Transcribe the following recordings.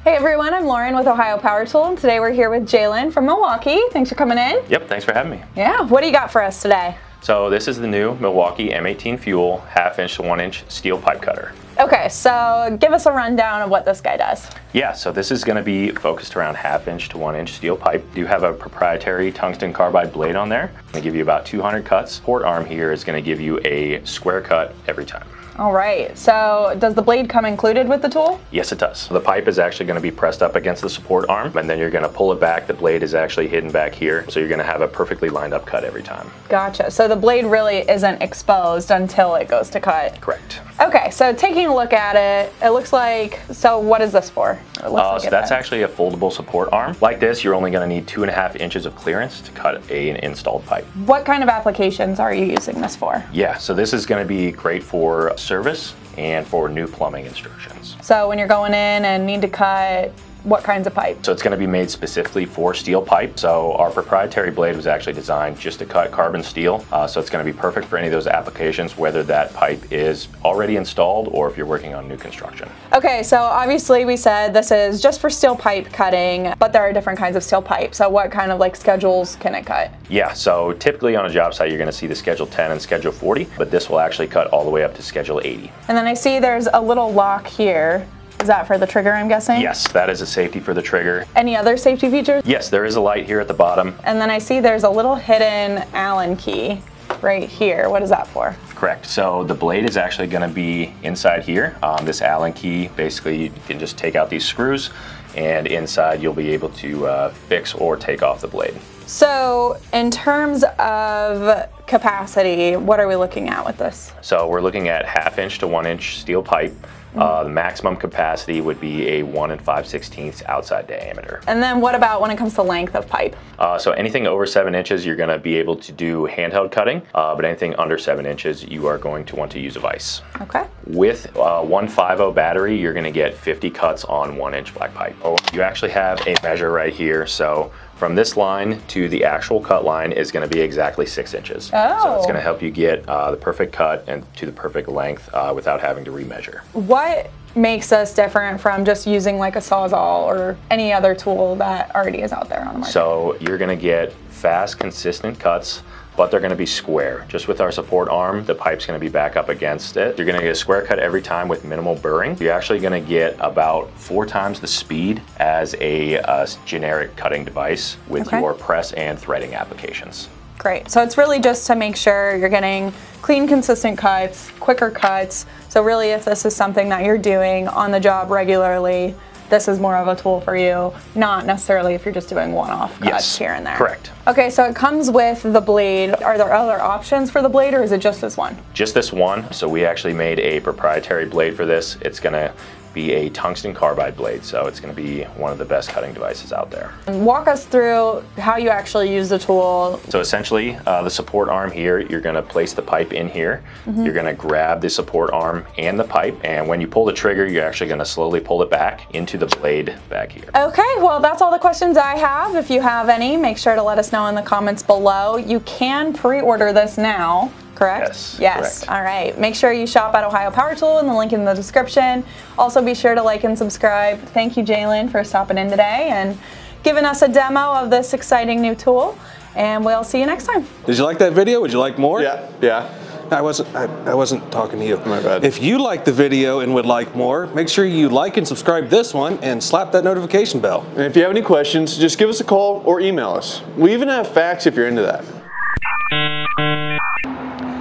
Hey everyone, I'm Lauren with Ohio Power Tool, and today we're here with Jalen from Milwaukee. Thanks for coming in. Yep, thanks for having me. Yeah, what do you got for us today? So this is the new Milwaukee M18 FUEL 1/2 to 1 inch steel pipe cutter. Okay, so give us a rundown of what this guy does. Yeah, so this is going to be focused around 1/2 to 1 inch steel pipe. You have a proprietary tungsten carbide blade on there. It's going to give you about 200 cuts. Support arm here is going to give you a square cut every time. All right, so does the blade come included with the tool? Yes, it does. The pipe is actually going to be pressed up against the support arm, and then you're going to pull it back. The blade is actually hidden back here, so you're going to have a perfectly lined up cut every time. Gotcha, so the blade really isn't exposed until it goes to cut? Correct. Okay, so taking a look at it, it looks like, so what is this for? So that's actually a foldable support arm. Like this, you're only going to need 2.5 inches of clearance to cut an installed pipe. What kind of applications are you using this for? Yeah, so this is going to be great for service and for new plumbing instructions. So when you're going in and need to cut, what kinds of pipe? So it's going to be made specifically for steel pipe. So our proprietary blade was actually designed just to cut carbon steel. So it's going to be perfect for any of those applications, whether that pipe is already installed or if you're working on new construction. Okay, so obviously we said this is just for steel pipe cutting, but there are different kinds of steel pipe. So what kind of like schedules can it cut? Yeah, so typically on a job site, you're going to see the Schedule 10 and Schedule 40, but this will actually cut all the way up to Schedule 80. And then I see there's a little lock here. Is that for the trigger, I'm guessing? Yes, that is a safety for the trigger. Any other safety features? Yes, there is a light here at the bottom. And then I see there's a little hidden Allen key right here. What is that for? Correct. So the blade is actually going to be inside here. This Allen key, basically you can just take out these screws, and inside you'll be able to fix or take off the blade. So in terms of capacity, what are we looking at with this? So we're looking at 1/2 to 1 inch steel pipe. The maximum capacity would be a 1 5/16 outside diameter. And then what about when it comes to length of pipe? So anything over 7 inches, you're going to be able to do handheld cutting, but anything under 7 inches, you are going to want to use a vise. Okay. With a 150 battery, you're going to get 50 cuts on 1 inch black pipe. You actually have a measure right here, so from this line to the actual cut line is going to be exactly 6 inches. Oh. So it's going to help you get the perfect cut and to the perfect length without having to remeasure. What makes us different from just using like a Sawzall or any other tool that already is out there on the market? So you're going to get fast, consistent cuts, but they're going to be square. Just with our support arm, the pipe's going to be back up against it. You're going to get a square cut every time with minimal burring. You're actually going to get about 4 times the speed as a generic cutting device with your press and threading applications. Great. So it's really just to make sure you're getting clean, consistent cuts, quicker cuts. So really, if this is something that you're doing on the job regularly, this is more of a tool for you, not necessarily if you're just doing one-off cuts here and there. Correct. Okay, so it comes with the blade. Are there other options for the blade, or is it just this one? Just this one. So we actually made a proprietary blade for this. It's going to be a tungsten carbide blade, so it's going to be one of the best cutting devices out there. And walk us through how you actually use the tool. So essentially, the support arm here, you're going to place the pipe in here. You're going to grab the support arm and the pipe, and when you pull the trigger, you're actually going to slowly pull it back into the blade back here. Okay, well that's all the questions I have. If you have any, make sure to let us know in the comments below. You can pre-order this now. Correct? Yes. Yes. Correct. All right. Make sure you shop at Ohio Power Tool and the link in the description. Also be sure to like and subscribe. Thank you, Jalen, for stopping in today and giving us a demo of this exciting new tool. And we'll see you next time. Did you like that video? Would you like more? Yeah. I wasn't talking to you. My bad. If you liked the video and would like more, make sure you like and subscribe this one and slap that notification bell. And if you have any questions, just give us a call or email us. We even have fax if you're into that.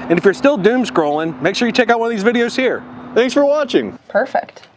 And if you're still doom scrolling, make sure you check out one of these videos here. Thanks for watching. Perfect.